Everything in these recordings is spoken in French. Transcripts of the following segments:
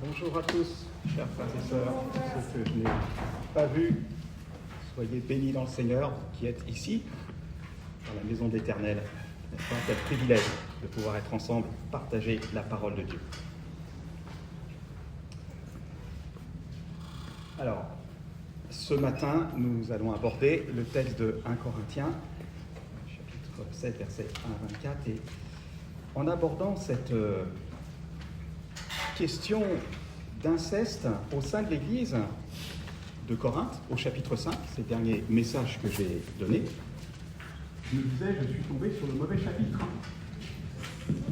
Bonjour à tous, chers frères et sœurs, ceux que je n'ai pas vus, soyez bénis dans le Seigneur qui êtes ici, dans la maison de l'Éternel. N'est-ce pas, quel privilège de pouvoir être ensemble, partager la parole de Dieu. Alors, ce matin, nous allons aborder le texte de 1 Corinthiens, chapitre 7, versets 1 à 24, et en abordant cette question d'inceste au sein de l'Église de Corinthe, au chapitre 5, ces derniers messages que j'ai donnés, je me disais, je suis tombé sur le mauvais chapitre.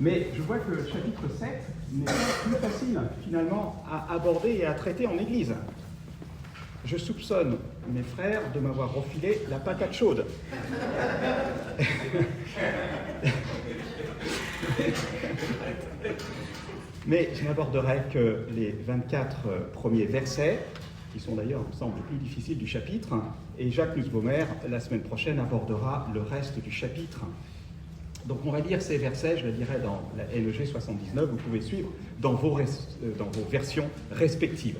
Mais je vois que le chapitre 7 n'est pas plus facile, finalement, à aborder et à traiter en Église. Je soupçonne mes frères de m'avoir refilé la patate chaude. Mais je n'aborderai que les 24 premiers versets, qui sont d'ailleurs, il me semble, les plus difficiles du chapitre, et Jacques Nussbaumer, la semaine prochaine, abordera le reste du chapitre. Donc on va lire ces versets, je le dirai dans la LEG 79, vous pouvez suivre dans vos versions respectives.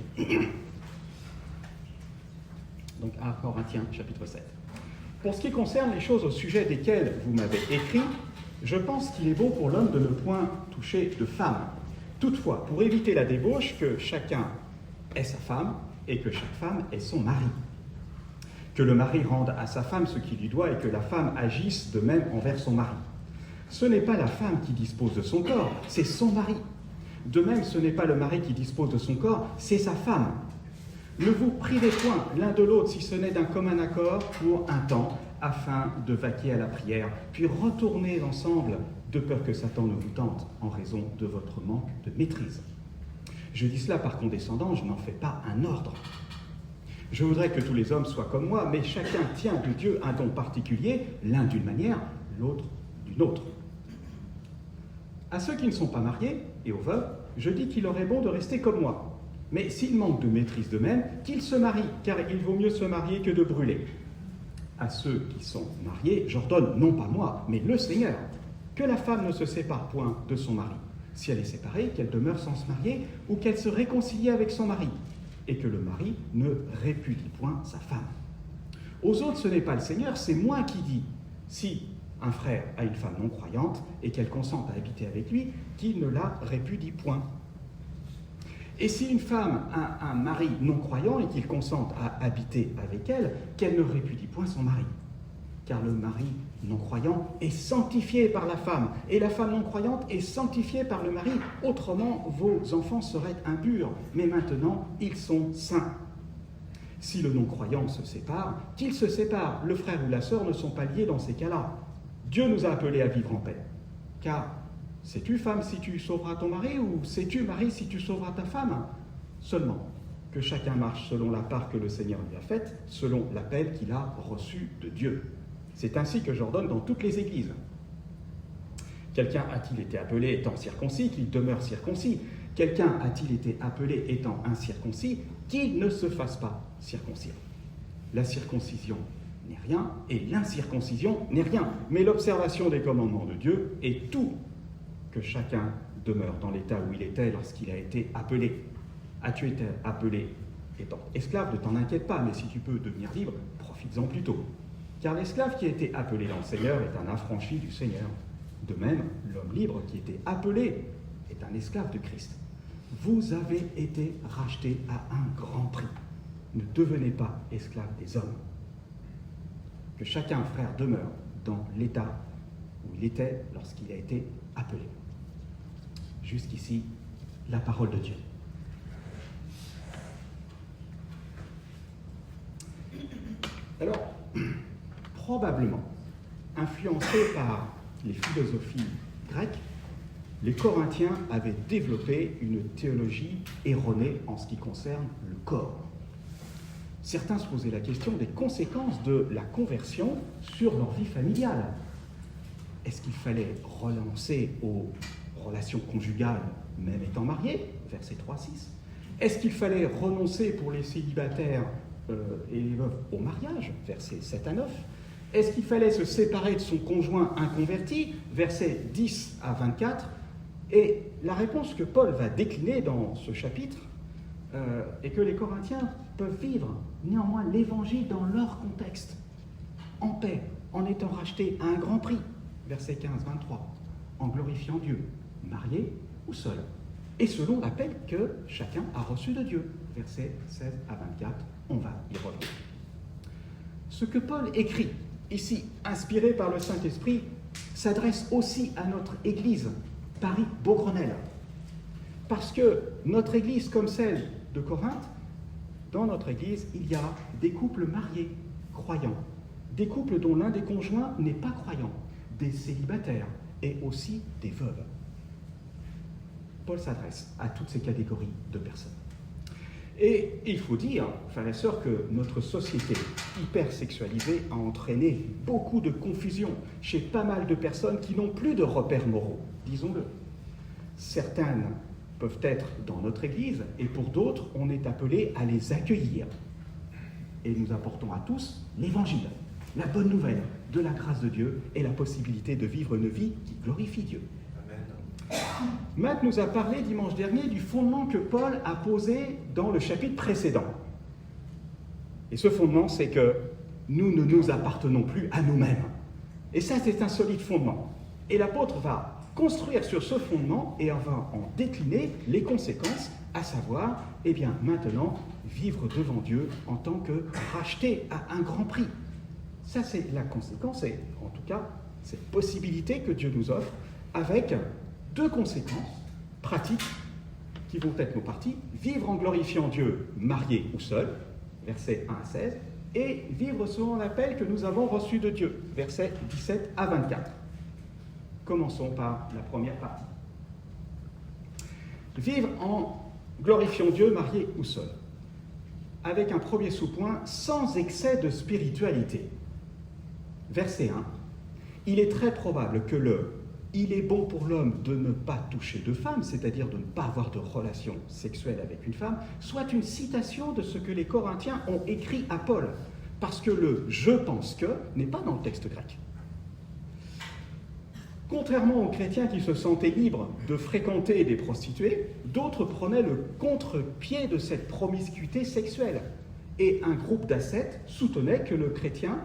Donc 1 Corinthiens, chapitre 7. Pour ce qui concerne les choses au sujet desquelles vous m'avez écrit, je pense qu'il est bon pour l'homme de ne point toucher de femme. Toutefois, pour éviter la débauche, que chacun ait sa femme et que chaque femme ait son mari. Que le mari rende à sa femme ce qu'il lui doit et que la femme agisse de même envers son mari. Ce n'est pas la femme qui dispose de son corps, c'est son mari. De même, ce n'est pas le mari qui dispose de son corps, c'est sa femme. Ne vous privez point l'un de l'autre si ce n'est d'un commun accord pour un temps, afin de vaquer à la prière, puis retournez ensemble, de peur que Satan ne vous tente en raison de votre manque de maîtrise. Je dis cela par condescendance, je n'en fais pas un ordre. Je voudrais que tous les hommes soient comme moi, mais chacun tient de Dieu un don particulier, l'un d'une manière, l'autre d'une autre. À ceux qui ne sont pas mariés et aux veuves, je dis qu'il aurait bon de rester comme moi. Mais s'ils manquent de maîtrise d'eux-mêmes, qu'ils se marient, car il vaut mieux se marier que de brûler. À ceux qui sont mariés, j'ordonne, non pas moi, mais le Seigneur, que la femme ne se sépare point de son mari. Si elle est séparée, qu'elle demeure sans se marier, ou qu'elle se réconcilie avec son mari, et que le mari ne répudie point sa femme. Aux autres, ce n'est pas le Seigneur, c'est moi qui dis. Si un frère a une femme non croyante, et qu'elle consente à habiter avec lui, qu'il ne la répudie point. Et si une femme a un mari non croyant et qu'il consente à habiter avec elle, qu'elle ne répudie point son mari. Car le mari non croyant est sanctifié par la femme, et la femme non croyante est sanctifiée par le mari. Autrement, vos enfants seraient impurs, mais maintenant, ils sont saints. Si le non-croyant se sépare, qu'il se sépare. Le frère ou la sœur ne sont pas liés dans ces cas-là. Dieu nous a appelés à vivre en paix. Car sais-tu, femme, si tu sauveras ton mari, ou sais-tu, mari, si tu sauveras ta femme? Seulement, que chacun marche selon la part que le Seigneur lui a faite, selon l'appel qu'il a reçu de Dieu. C'est ainsi que j'ordonne dans toutes les églises. Quelqu'un a-t-il été appelé étant circoncis, qu'il demeure circoncis? Quelqu'un a-t-il été appelé étant incirconcis, qu'il ne se fasse pas circoncire? La circoncision n'est rien, et l'incirconcision n'est rien, mais l'observation des commandements de Dieu est tout. Que chacun demeure dans l'état où il était lorsqu'il a été appelé. As-tu été appelé étant esclave? Ne t'en inquiète pas, mais si tu peux devenir libre, profites-en plutôt. Car l'esclave qui a été appelé dans le Seigneur est un affranchi du Seigneur. De même, l'homme libre qui a été appelé est un esclave de Christ. Vous avez été rachetés à un grand prix. Ne devenez pas esclaves des hommes. Que chacun, frère, demeure dans l'état où il était lorsqu'il a été appelé. Jusqu'ici, la parole de Dieu. Alors, probablement, influencés par les philosophies grecques, les Corinthiens avaient développé une théologie erronée en ce qui concerne le corps. Certains se posaient la question des conséquences de la conversion sur leur vie familiale. Est-ce qu'il fallait renoncer aux relations conjugales, même étant mariés, verset 3-6. Est-ce qu'il fallait renoncer pour les célibataires et les veuves au mariage, versets 7-9. Est-ce qu'il fallait se séparer de son conjoint inconverti, versets 10-24. Et la réponse que Paul va décliner dans ce chapitre est que les Corinthiens peuvent vivre néanmoins l'Évangile dans leur contexte, en paix, en étant rachetés à un grand prix, versets 15-23, en glorifiant Dieu, mariés ou seuls, et selon l'appel que chacun a reçu de Dieu, versets 16 à 24, on va y revenir. Ce que Paul écrit, ici, inspiré par le Saint-Esprit, s'adresse aussi à notre Église, Paris-Beaugrenelle. Parce que notre Église, comme celle de Corinthe, dans notre Église, il y a des couples mariés, croyants, des couples dont l'un des conjoints n'est pas croyant, des célibataires et aussi des veuves. Paul s'adresse à toutes ces catégories de personnes. Et il faut dire, frères et sœurs, que notre société hyper sexualisée a entraîné beaucoup de confusion chez pas mal de personnes qui n'ont plus de repères moraux, disons-le. Certaines peuvent être dans notre Église, et pour d'autres, on est appelé à les accueillir. Et nous apportons à tous l'Évangile, la bonne nouvelle de la grâce de Dieu et la possibilité de vivre une vie qui glorifie Dieu. Matt nous a parlé dimanche dernier du fondement que Paul a posé dans le chapitre précédent. Et ce fondement, c'est que nous ne nous appartenons plus à nous-mêmes. Et ça, c'est un solide fondement. Et l'apôtre va construire sur ce fondement et on va en décliner les conséquences, à savoir, eh bien, maintenant, vivre devant Dieu en tant que racheté à un grand prix. Ça, c'est la conséquence, et en tout cas, cette possibilité que Dieu nous offre avec deux conséquences pratiques qui vont être nos parties: vivre en glorifiant Dieu, marié ou seul, versets 1 à 16, et vivre selon l'appel que nous avons reçu de Dieu, versets 17 à 24. Commençons par la première partie. Vivre en glorifiant Dieu, marié ou seul, avec un premier sous-point, sans excès de spiritualité. Verset 1. Il est très probable que il est bon pour l'homme de ne pas toucher de femme, c'est-à-dire de ne pas avoir de relation sexuelle avec une femme, soit une citation de ce que les Corinthiens ont écrit à Paul, parce que le « je pense que » n'est pas dans le texte grec. Contrairement aux chrétiens qui se sentaient libres de fréquenter des prostituées, d'autres prenaient le contre-pied de cette promiscuité sexuelle. Et un groupe d'ascètes soutenait que le chrétien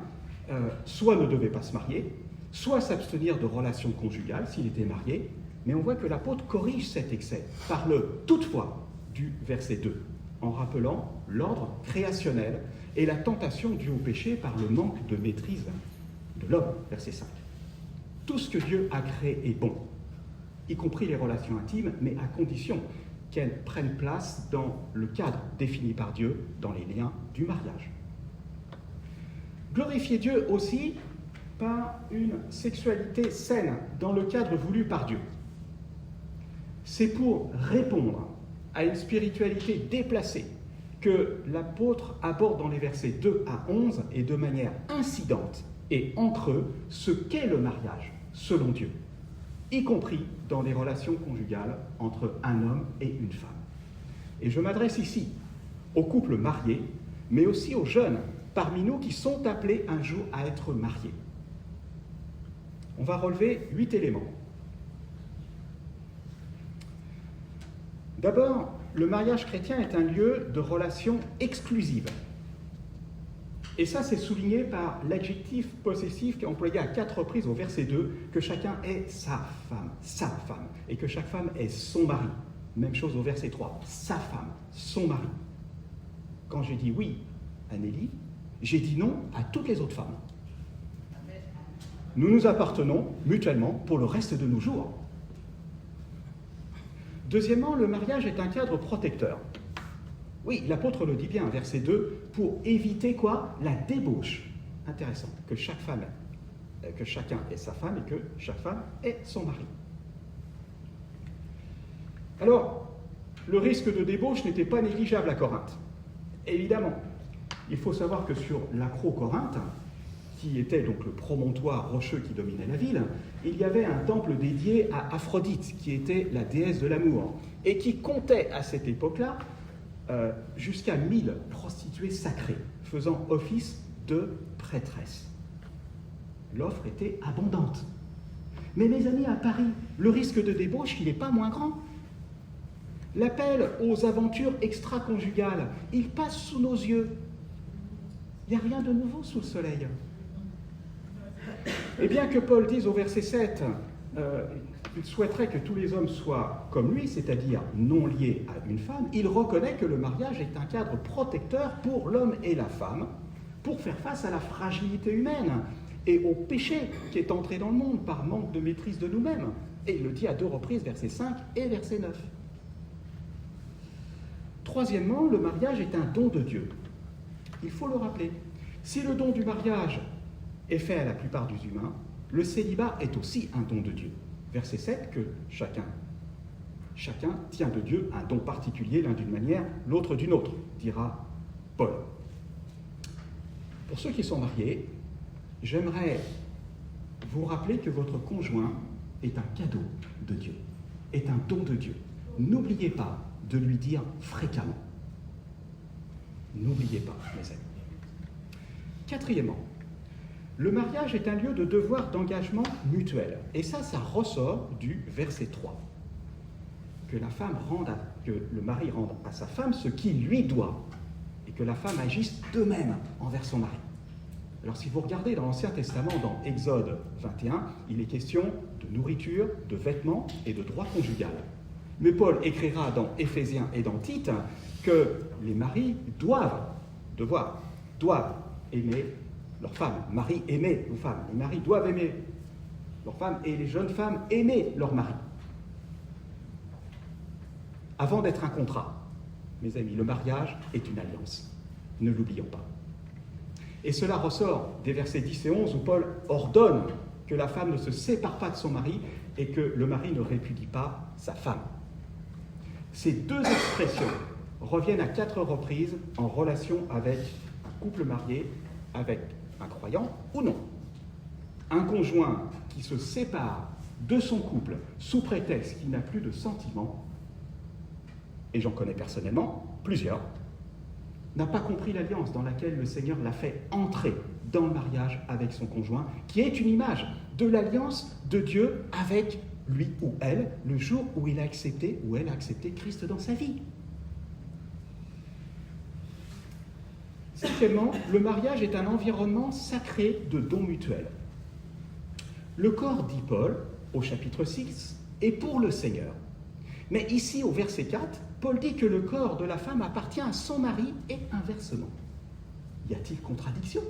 soit ne devait pas se marier, soit s'abstenir de relations conjugales s'il était marié, mais on voit que l'apôtre corrige cet excès par le « toutefois » du verset 2, en rappelant l'ordre créationnel et la tentation due au péché par le manque de maîtrise de l'homme, verset 5. Tout ce que Dieu a créé est bon, y compris les relations intimes, mais à condition qu'elles prennent place dans le cadre défini par Dieu, dans les liens du mariage. Glorifier Dieu aussi par une sexualité saine dans le cadre voulu par Dieu. C'est pour répondre à une spiritualité déplacée que l'apôtre aborde dans les versets 2 à 11 et de manière incidente et en creux ce qu'est le mariage selon Dieu, y compris dans les relations conjugales entre un homme et une femme. Et je m'adresse ici aux couples mariés, mais aussi aux jeunes parmi nous qui sont appelés un jour à être mariés. On va relever 8 éléments. D'abord, le mariage chrétien est un lieu de relation exclusive. Et ça, c'est souligné par l'adjectif possessif qui est employé à 4 reprises au verset 2, que chacun est sa femme, et que chaque femme est son mari. Même chose au verset 3, sa femme, son mari. Quand j'ai dit oui à Nelly, j'ai dit non à toutes les autres femmes. Nous nous appartenons mutuellement pour le reste de nos jours. Deuxièmement, le mariage est un cadre protecteur. Oui, l'apôtre le dit bien, verset 2, pour éviter quoi? La débauche. Intéressant, que chacun ait sa femme et que chaque femme ait son mari. Alors, le risque de débauche n'était pas négligeable à Corinthe. Évidemment, il faut savoir que sur l'Acro-Corinthe, qui était donc le promontoire rocheux qui dominait la ville, il y avait un temple dédié à Aphrodite, qui était la déesse de l'amour, et qui comptait à cette époque-là jusqu'à 1000 prostituées sacrées, faisant office de prêtresses. L'offre était abondante. Mais mes amis, à Paris, le risque de débauche, il n'est pas moins grand. L'appel aux aventures extra-conjugales, il passe sous nos yeux. Il n'y a rien de nouveau sous le soleil. Et bien que Paul dise au verset 7, il souhaiterait que tous les hommes soient comme lui, c'est-à-dire non liés à une femme, il reconnaît que le mariage est un cadre protecteur pour l'homme et la femme, pour faire face à la fragilité humaine et au péché qui est entré dans le monde par manque de maîtrise de nous-mêmes. Et il le dit à 2 reprises, verset 5 et verset 9. Troisièmement, le mariage est un don de Dieu. Il faut le rappeler. Si le don du mariage est fait à la plupart des humains, le célibat est aussi un don de Dieu. Verset 7, que chacun tient de Dieu un don particulier, l'un d'une manière, l'autre d'une autre, dira Paul. Pour ceux qui sont mariés, j'aimerais vous rappeler que votre conjoint est un cadeau de Dieu, est un don de Dieu. N'oubliez pas de lui dire fréquemment. N'oubliez pas, mes amis. Quatrièmement, le mariage est un lieu de devoir d'engagement mutuel. Et ça ressort du verset 3. Que le mari rende à sa femme ce qu'il lui doit, et que la femme agisse de même envers son mari. Alors si vous regardez dans l'Ancien Testament, dans Exode 21, il est question de nourriture, de vêtements et de droit conjugal. Mais Paul écrira dans Éphésiens et dans Tite que les maris doivent aimer leurs femmes. Maris, aimez vos femmes. Les maris doivent aimer leurs femmes et les jeunes femmes aimer leurs maris. Avant d'être un contrat, mes amis, le mariage est une alliance. Ne l'oublions pas. Et cela ressort des versets 10 et 11 où Paul ordonne que la femme ne se sépare pas de son mari et que le mari ne répudie pas sa femme. Ces deux expressions reviennent à 4 reprises en relation avec un couple marié, avec un croyant ou non. Un conjoint qui se sépare de son couple sous prétexte qu'il n'a plus de sentiments, et j'en connais personnellement plusieurs, n'a pas compris l'alliance dans laquelle le Seigneur l'a fait entrer dans le mariage avec son conjoint, qui est une image de l'alliance de Dieu avec lui ou elle, le jour où il a accepté ou elle a accepté Christ dans sa vie. Cinquièmement, le mariage est un environnement sacré de dons mutuels. Le corps, dit Paul, au chapitre 6, est pour le Seigneur. Mais ici, au verset 4, Paul dit que le corps de la femme appartient à son mari et inversement. Y a-t-il contradiction?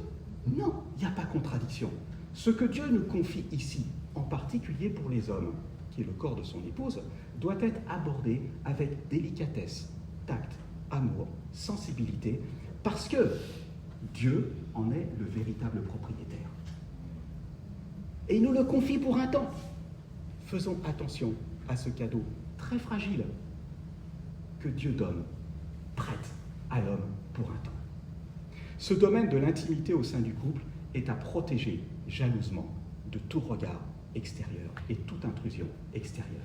Non, il n'y a pas contradiction. Ce que Dieu nous confie ici, en particulier pour les hommes, qui est le corps de son épouse, doit être abordé avec délicatesse, tact, amour, sensibilité, parce que Dieu en est le véritable propriétaire. Et il nous le confie pour un temps. Faisons attention à ce cadeau très fragile que Dieu donne, prête à l'homme pour un temps. Ce domaine de l'intimité au sein du couple est à protéger jalousement de tout regard extérieur et toute intrusion extérieure.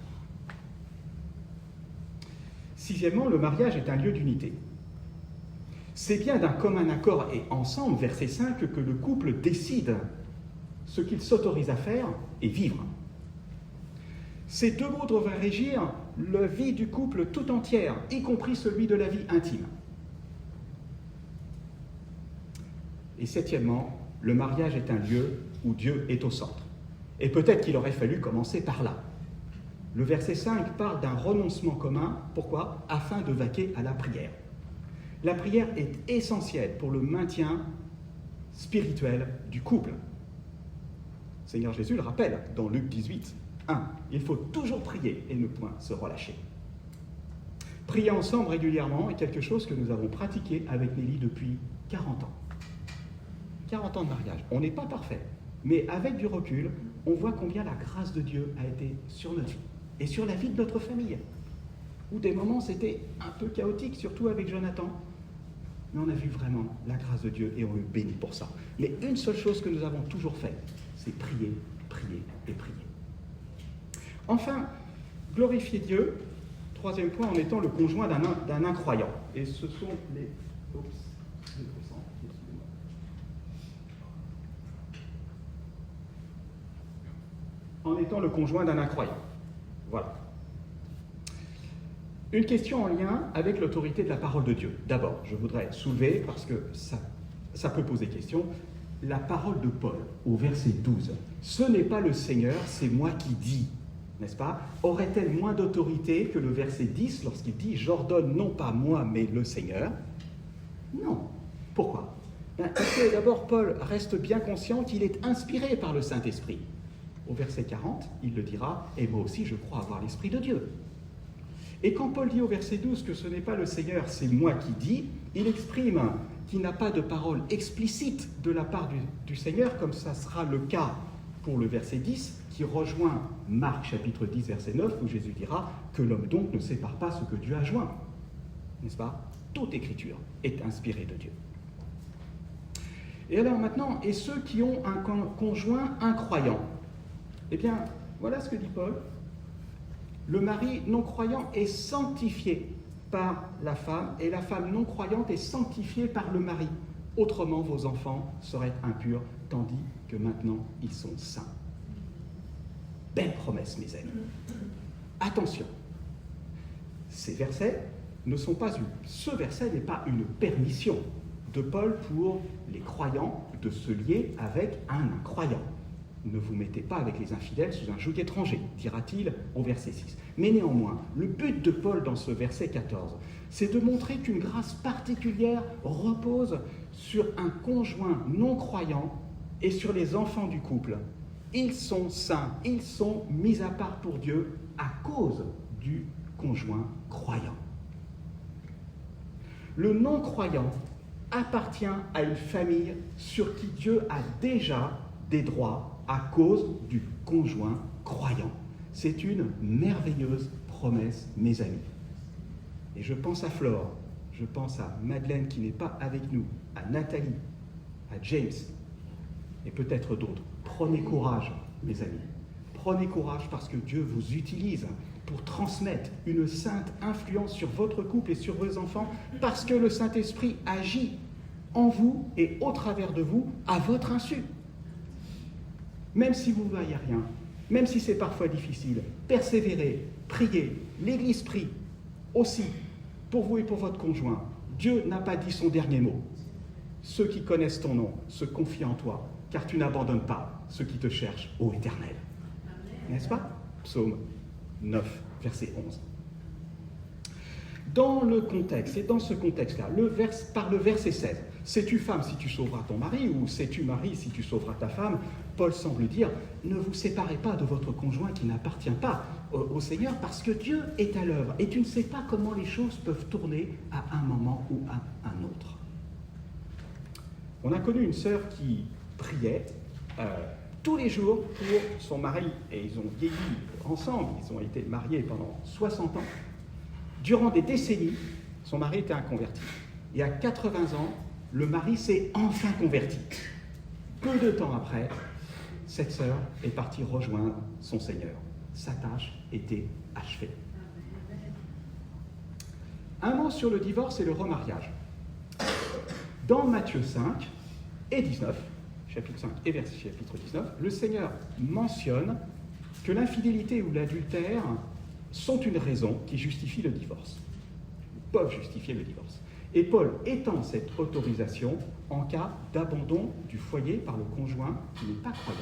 Sixièmement, le mariage est un lieu d'unité. C'est bien d'un commun accord et ensemble, verset 5, que le couple décide ce qu'il s'autorise à faire et vivre. Ces deux mots devraient régir la vie du couple tout entière, y compris celui de la vie intime. Et septièmement, le mariage est un lieu où Dieu est au centre. Et peut-être qu'il aurait fallu commencer par là. Le verset 5 parle d'un renoncement commun. Pourquoi? Afin de vaquer à la prière. La prière est essentielle pour le maintien spirituel du couple. Le Seigneur Jésus le rappelle dans Luc 18, 1. Il faut toujours prier et ne point se relâcher. Prier ensemble régulièrement est quelque chose que nous avons pratiqué avec Nelly depuis 40 ans. 40 ans de mariage. On n'est pas parfait, mais avec du recul, on voit combien la grâce de Dieu a été sur notre vie et sur la vie de notre famille. Où des moments c'était un peu chaotique, surtout avec Jonathan. Mais on a vu vraiment la grâce de Dieu et on le bénit pour ça. Mais une seule chose que nous avons toujours fait, c'est prier, prier et prier. Enfin, glorifier Dieu, troisième point, en étant le conjoint d'un incroyant. Et ce sont les... en étant le conjoint d'un incroyant. Voilà. Une question en lien avec l'autorité de la parole de Dieu. D'abord, je voudrais soulever, parce que ça peut poser question, la parole de Paul au verset 12. Ce n'est pas le Seigneur, c'est moi qui dis, n'est-ce pas? Aurait-elle moins d'autorité que le verset 10 lorsqu'il dit « J'ordonne non pas moi, mais le Seigneur » ? Non. Pourquoi? Parce que d'abord, Paul reste bien conscient qu'il est inspiré par le Saint-Esprit. Au verset 40, il le dira « Et moi aussi, je crois avoir l'Esprit de Dieu ». Et quand Paul dit au verset 12 que ce n'est pas le Seigneur, c'est moi qui dis, il exprime qu'il n'a pas de parole explicite de la part du Seigneur, comme ça sera le cas pour le verset 10, qui rejoint Marc chapitre 10, verset 9, où Jésus dira que l'homme donc ne sépare pas ce que Dieu a joint. N'est-ce pas? Toute écriture est inspirée de Dieu. Et alors maintenant, et ceux qui ont un conjoint incroyant? Eh bien, voilà ce que dit Paul. Le mari non-croyant est sanctifié par la femme, et la femme non-croyante est sanctifiée par le mari. Autrement, vos enfants seraient impurs, tandis que maintenant, ils sont saints. Belle promesse, mes amis. Attention, ces versets ne sont pas ce verset n'est pas une permission de Paul pour les croyants de se lier avec un incroyant. Ne vous mettez pas avec les infidèles sous un joug étranger, dira-t-il au verset 6. Mais néanmoins, le but de Paul dans ce verset 14, c'est de montrer qu'une grâce particulière repose sur un conjoint non-croyant et sur les enfants du couple. Ils sont saints, ils sont mis à part pour Dieu à cause du conjoint croyant. Le non-croyant appartient à une famille sur qui Dieu a déjà des droits à cause du conjoint croyant. C'est une merveilleuse promesse, mes amis. Et je pense à Flore, je pense à Madeleine qui n'est pas avec nous, à Nathalie, à James, et peut-être d'autres. Prenez courage, mes amis. Prenez courage parce que Dieu vous utilise pour transmettre une sainte influence sur votre couple et sur vos enfants, parce que le Saint-Esprit agit en vous et au travers de vous à votre insu. Même si vous ne voyez rien, même si c'est parfois difficile, persévérez, priez, l'Église prie aussi pour vous et pour votre conjoint. Dieu n'a pas dit son dernier mot. Ceux qui connaissent ton nom se confient en toi, car tu n'abandonnes pas ceux qui te cherchent, ô Éternel. N'est-ce pas? Psaume 9, verset 11. Dans le contexte, et dans ce contexte-là, par le verset 16, « Sais-tu femme si tu sauveras ton mari » ou « Sais-tu mari si tu sauveras ta femme » Paul semble dire « Ne vous séparez pas de votre conjoint qui n'appartient pas au Seigneur parce que Dieu est à l'œuvre et tu ne sais pas comment les choses peuvent tourner à un moment ou à un autre. » On a connu une sœur qui priait tous les jours pour son mari et ils ont vieilli ensemble, ils ont été mariés pendant 60 ans. Durant des décennies, son mari était inconverti. Et à 80 ans, le mari s'est enfin converti. Peu de temps après, cette sœur est partie rejoindre son Seigneur. Sa tâche était achevée. Un mot sur le divorce et le remariage. Dans Matthieu 5 et 19, chapitre 5 et chapitre 19, le Seigneur mentionne que l'infidélité ou l'adultère sont une raison qui justifie le divorce, peuvent justifier le divorce. Et Paul étend cette autorisation en cas d'abandon du foyer par le conjoint qui n'est pas croyant.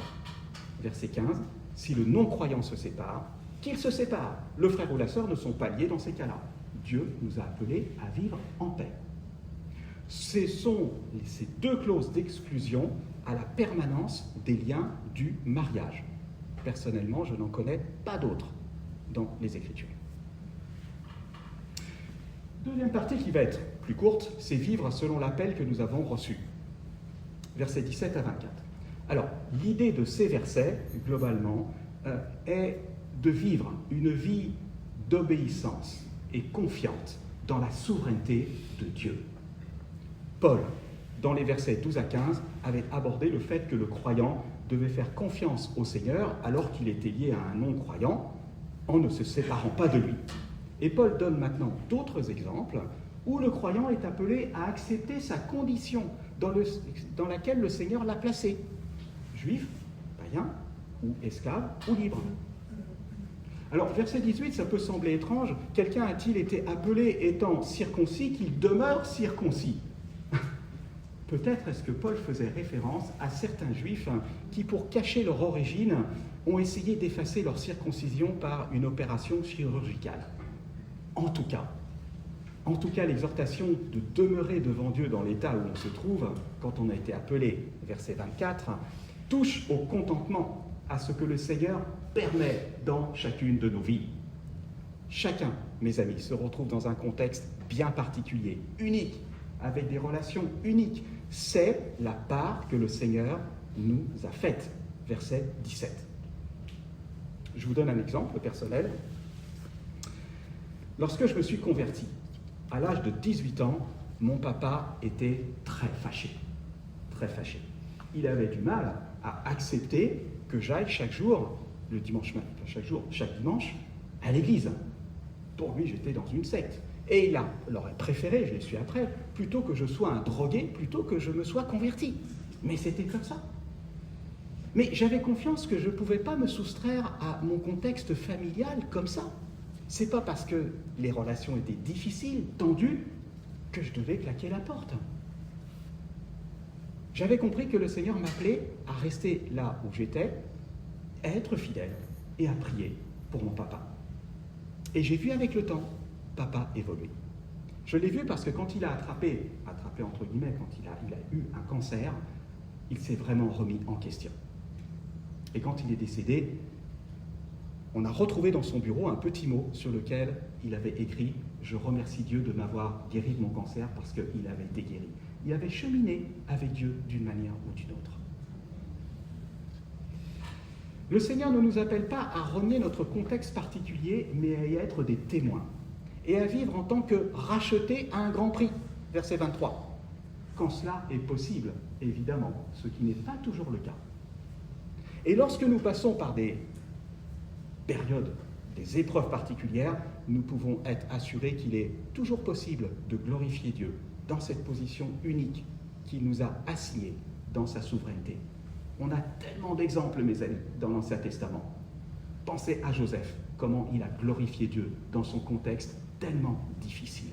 Verset 15, si le non-croyant se sépare, qu'il se sépare. Le frère ou la sœur ne sont pas liés dans ces cas-là. Dieu nous a appelés à vivre en paix. Ce sont ces deux clauses d'exclusion à la permanence des liens du mariage. Personnellement, je n'en connais pas d'autres dans les Écritures. Deuxième partie qui va être plus courte, c'est vivre selon l'appel que nous avons reçu. Versets 17 à 24. Alors, l'idée de ces versets, globalement, est de vivre une vie d'obéissance et confiante dans la souveraineté de Dieu. Paul, dans les versets 12 à 15, avait abordé le fait que le croyant devait faire confiance au Seigneur alors qu'il était lié à un non-croyant en ne se séparant pas de lui. Et Paul donne maintenant d'autres exemples où le croyant est appelé à accepter sa condition dans laquelle le Seigneur l'a placé. Juif, païen ou esclave ou libre. Alors, verset 18, ça peut sembler étrange. Quelqu'un a-t-il été appelé étant circoncis qu'il demeure circoncis? Peut-être est-ce que Paul faisait référence à certains juifs qui, pour cacher leur origine, ont essayé d'effacer leur circoncision par une opération chirurgicale. En tout cas, l'exhortation de demeurer devant Dieu dans l'état où on se trouve, quand on a été appelé, verset 24, touche au contentement, à ce que le Seigneur permet dans chacune de nos vies. Chacun, mes amis, se retrouve dans un contexte bien particulier, unique, avec des relations uniques. C'est la part que le Seigneur nous a faite. Verset 17. Je vous donne un exemple personnel. Lorsque je me suis converti, à l'âge de 18 ans, mon papa était très fâché. Très fâché. Il avait du mal à accepter que j'aille chaque jour, le dimanche matin, chaque dimanche, à l'église. Pour lui, j'étais dans une secte. Et il aurait préféré, je l'ai su après, plutôt que je sois un drogué, plutôt que je me sois converti. Mais c'était comme ça. Mais j'avais confiance que je ne pouvais pas me soustraire à mon contexte familial comme ça. C'est pas parce que les relations étaient difficiles, tendues, que je devais claquer la porte. J'avais compris que le Seigneur m'appelait à rester là où j'étais, à être fidèle et à prier pour mon papa. Et j'ai vu avec le temps, papa évoluer. Je l'ai vu parce que quand il a attrapé entre guillemets, quand il a eu un cancer, il s'est vraiment remis en question. Et quand il est décédé, on a retrouvé dans son bureau un petit mot sur lequel il avait écrit « Je remercie Dieu de m'avoir guéri de mon cancer parce qu'il avait été guéri ». Il avait cheminé avec Dieu d'une manière ou d'une autre. Le Seigneur ne nous appelle pas à renier notre contexte particulier, mais à y être des témoins et à vivre en tant que rachetés à un grand prix. Verset 23. Quand cela est possible, évidemment, ce qui n'est pas toujours le cas. Et lorsque nous passons par des périodes, des épreuves particulières, nous pouvons être assurés qu'il est toujours possible de glorifier Dieu dans cette position unique qu'il nous a assignée dans sa souveraineté. On a tellement d'exemples, mes amis, dans l'Ancien Testament. Pensez à Joseph, comment il a glorifié Dieu dans son contexte tellement difficile.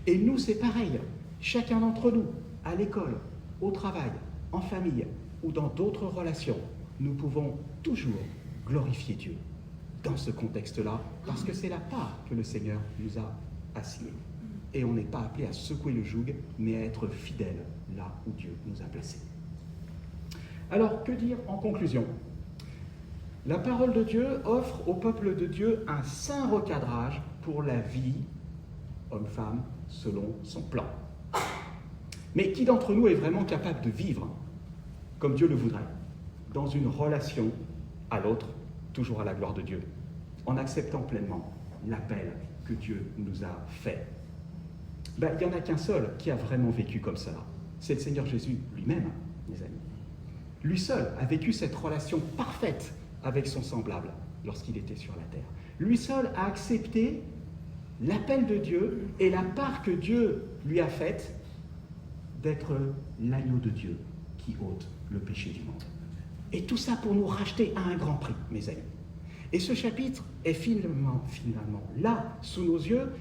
Et nous, c'est pareil. Chacun d'entre nous, à l'école, au travail, en famille ou dans d'autres relations, nous pouvons toujours glorifier Dieu dans ce contexte-là, parce que c'est la part que le Seigneur nous a assignée. Et on n'est pas appelé à secouer le joug, mais à être fidèle là où Dieu nous a placés. Alors, que dire en conclusion? La parole de Dieu offre au peuple de Dieu un saint recadrage pour la vie, homme-femme, selon son plan. Mais qui d'entre nous est vraiment capable de vivre comme Dieu le voudrait, dans une relation à l'autre, toujours à la gloire de Dieu, en acceptant pleinement l'appel que Dieu nous a fait? Il n'y en a qu'un seul qui a vraiment vécu comme ça. C'est le Seigneur Jésus lui-même, mes amis. Lui seul a vécu cette relation parfaite avec son semblable lorsqu'il était sur la terre. Lui seul a accepté l'appel de Dieu et la part que Dieu lui a faite d'être l'agneau de Dieu qui ôte le péché du monde. Et tout ça pour nous racheter à un grand prix, mes amis. Et ce chapitre est finalement là, sous nos yeux,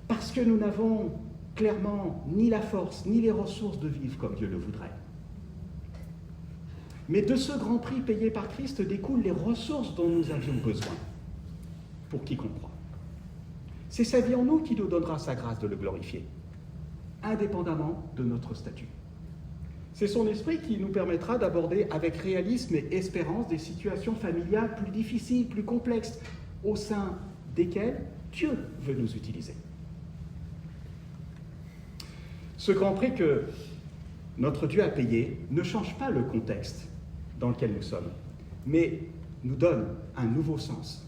parce que nous n'avons clairement ni la force, ni les ressources de vivre comme Dieu le voudrait. Mais de ce grand prix payé par Christ découlent les ressources dont nous avions besoin, pour quiconque croit. C'est sa vie en nous qui nous donnera sa grâce de le glorifier, indépendamment de notre statut. C'est son esprit qui nous permettra d'aborder avec réalisme et espérance des situations familiales plus difficiles, plus complexes, au sein desquelles Dieu veut nous utiliser. Ce grand prix que notre Dieu a payé ne change pas le contexte dans lequel nous sommes, mais nous donne un nouveau sens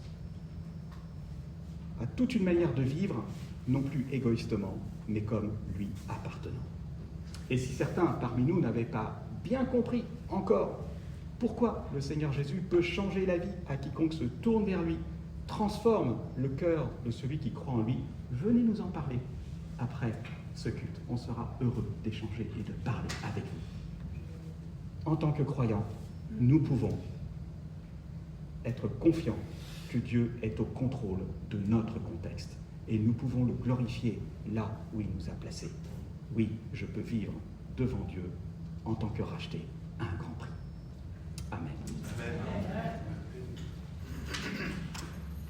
à toute une manière de vivre, non plus égoïstement, mais comme lui appartenant. Et si certains parmi nous n'avaient pas bien compris encore pourquoi le Seigneur Jésus peut changer la vie à quiconque se tourne vers lui, transforme le cœur de celui qui croit en lui, venez nous en parler après ce culte. On sera heureux d'échanger et de parler avec vous. En tant que croyants, nous pouvons être confiants que Dieu est au contrôle de notre contexte et nous pouvons le glorifier là où il nous a placés. Oui, je peux vivre devant Dieu en tant que racheté à un grand prix. Amen. Amen.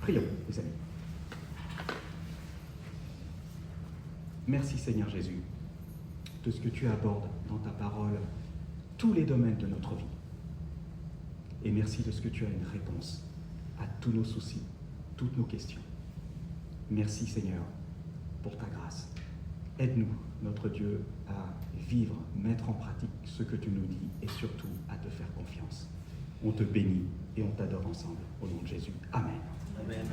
Prions, mes amis. Merci Seigneur Jésus de ce que tu abordes dans ta parole tous les domaines de notre vie. Et merci de ce que tu as une réponse à tous nos soucis, toutes nos questions. Merci Seigneur pour ta grâce. Aide-nous, notre Dieu, à vivre, mettre en pratique ce que tu nous dis et surtout à te faire confiance. On te bénit et on t'adore ensemble. Au nom de Jésus. Amen. Amen.